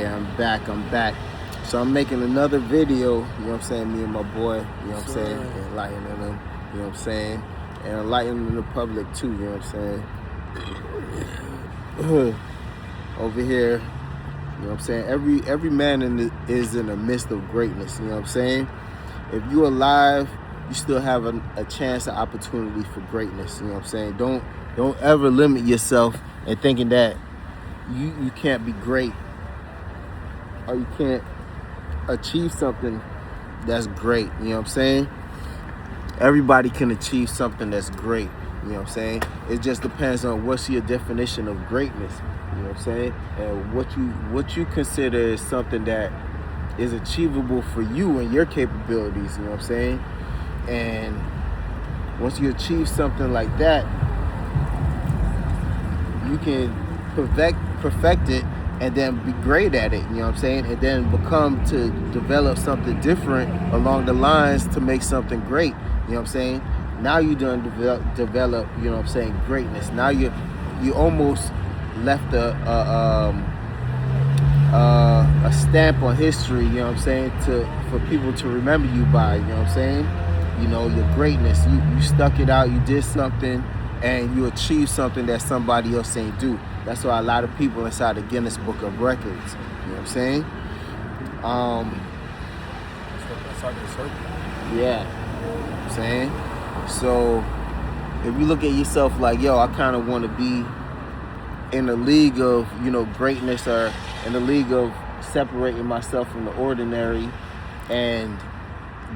Yeah, I'm back. So I'm making another video, you know what I'm saying, me and my boy, you know what I'm saying, enlightening them, you know what I'm saying, and enlightening the public too, you know what I'm saying. Over here, you know what I'm saying, every man is in the midst of greatness, you know what I'm saying. If you're alive, you still have a chance, an opportunity for greatness, you know what I'm saying. Don't ever limit yourself and thinking that you can't be great or you can't achieve something that's great, you know what I'm saying. Everybody can achieve something that's great, you know what I'm saying. It just depends on what's your definition of greatness, you know what I'm saying, and what you consider is something that is achievable for you and your capabilities, you know what I'm saying. And once you achieve something like that, you can perfect it and then be great at it, you know what I'm saying, and then become to develop something different along the lines to make something great, you know what I'm saying. Now you done develop, you know what I'm saying, greatness. Now you almost left a stamp on history, you know what I'm saying, for people to remember you by, you know what I'm saying. You know, your greatness, you stuck it out, you did something, and you achieved something that somebody else ain't do. That's why a lot of people inside the Guinness Book of Records, you know what I'm saying. Yeah, you know what I'm saying. So if you look at yourself like, yo, I kind of want to be in the league of, you know, greatness, or in the league of separating myself from the ordinary and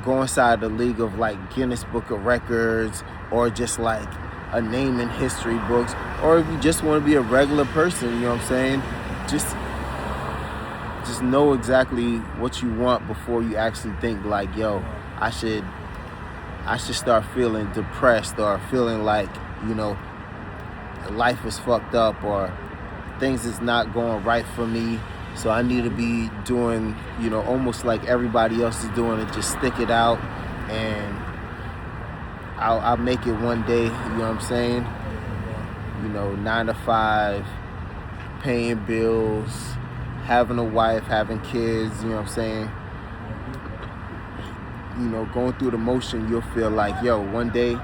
go inside the league of like Guinness Book of Records, or just like a name in history books, or if you just want to be a regular person, you know what I'm saying, just know exactly what you want before you actually think like, yo, I should start feeling depressed, or feeling like, you know, life is fucked up, or things is not going right for me, so I need to be doing, you know, almost like everybody else is doing, and just stick it out, and I'll make it one day, you know what I'm saying. You know, 9 to 5, paying bills, having a wife, having kids, you know what I'm saying. You know, going through the motion, you'll feel like, yo, one day,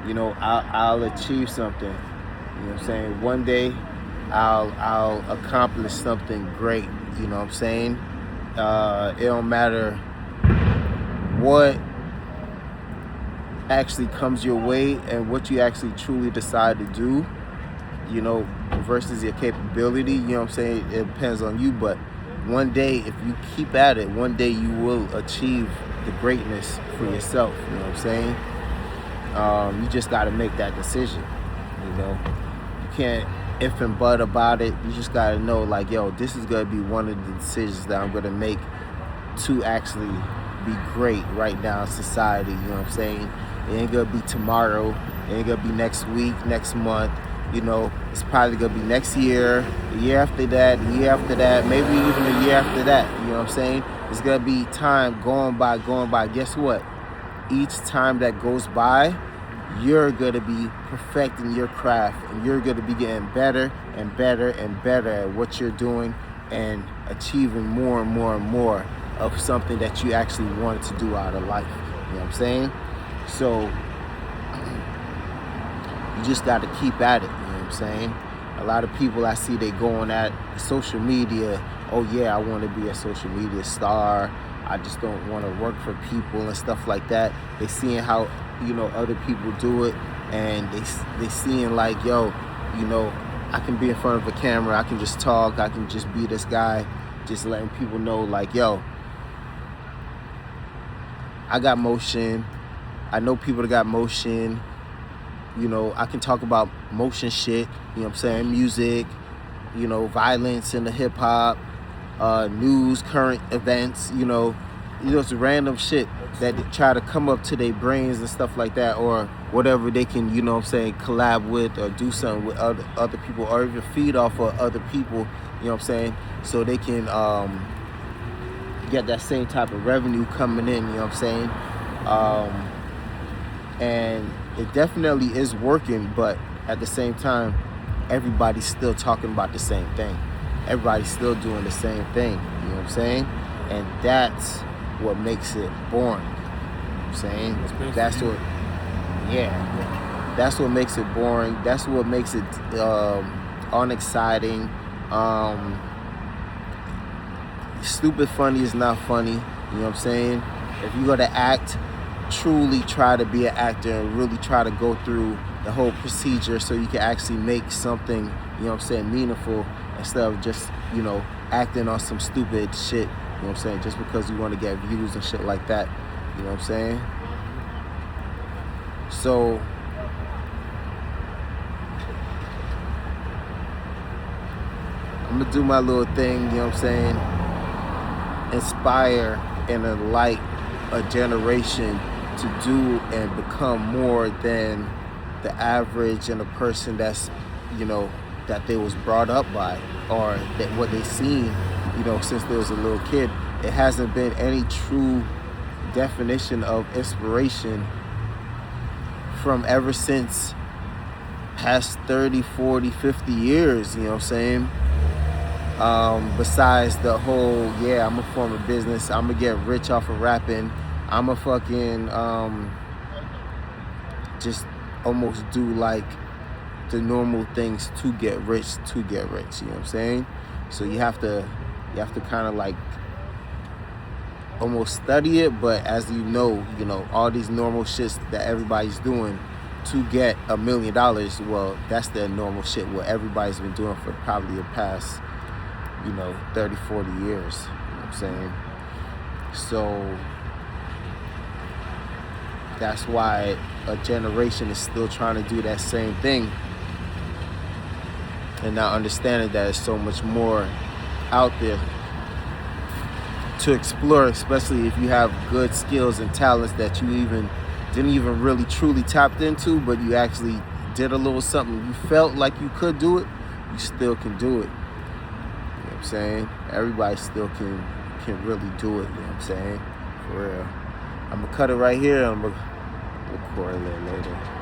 you know, I'll achieve something, you know what I'm saying. One day I'll accomplish something great, you know what I'm saying. It don't matter what actually comes your way and what you actually truly decide to do, you know, versus your capability, you know what I'm saying. It depends on you, but one day, if you keep at it, one day you will achieve the greatness for yourself, you know what I'm saying. You just got to make that decision, you know. You can't if and but about it. You just got to know, like, yo, this is going to be one of the decisions that I'm going to make to actually be great right now in society, you know what I'm saying. It ain't going to be tomorrow. It ain't going to be next week, next month. You know, it's probably going to be next year, the year after that, the year after that, maybe even the year after that, you know what I'm saying. It's going to be time going by. Guess what? Each time that goes by, you're going to be perfecting your craft, and you're going to be getting better and better and better at what you're doing, and achieving more and more and more of something that you actually wanted to do out of life, you know what I'm saying. So you just got to keep at it, you know what I'm saying. A lot of people I see, they going at social media, oh yeah, I want to be a social media star, I just don't want to work for people and stuff like that. They seeing how, you know, other people do it, and they seeing like, yo, you know, I can be in front of a camera, I can just talk, I can just be this guy, just letting people know like, yo, I got motion, I know people that got motion, you know, I can talk about motion shit, you know what I'm saying, music, you know, violence in the hip hop, news, current events, you know, it's random shit that they try to come up to their brains and stuff like that, or whatever they can, you know what I'm saying, collab with, or do something with other people, or even feed off of other people, you know what I'm saying, so they can get that same type of revenue coming in, you know what I'm saying. And it definitely is working, but at the same time, everybody's still talking about the same thing. everybody's still doing the same thing. You know what I'm saying? And that's what makes it boring. You know what I'm saying? That's what, yeah. That's what makes it boring. That's what makes it unexciting. Stupid funny is not funny. You know what I'm saying? If you're gonna act, truly try to be an actor and really try to go through the whole procedure so you can actually make something, you know what I'm saying, meaningful, instead of just, you know, acting on some stupid shit, you know what I'm saying, just because you want to get views and shit like that. You know what I'm saying? So I'm gonna do my little thing, you know what I'm saying? Inspire and enlighten a generation to do and become more than the average and a person that's, you know, that they was brought up by, or that what they seen, you know, since they was a little kid. It hasn't been any true definition of inspiration from ever since past 30, 40, 50 years, you know what I'm saying? Besides the whole, yeah, I'm gonna form a business, I'm gonna get rich off of rapping, I'm gonna fucking just almost do like the normal things to get rich, you know what I'm saying? So you have to kind of like almost study it, but as you know, all these normal shits that everybody's doing to get $1 million, well, that's the normal shit what everybody's been doing for probably the past, 30, 40 years, you know what I'm saying? So that's why a generation is still trying to do that same thing and not understanding that there's so much more out there to explore, especially if you have good skills and talents that you didn't even really truly tapped into, but you actually did a little something. You felt like you could do it, you still can do it. You know what I'm saying? Everybody still can really do it, you know what I'm saying? For real. I'm gonna cut it right here and I'm gonna record a little later.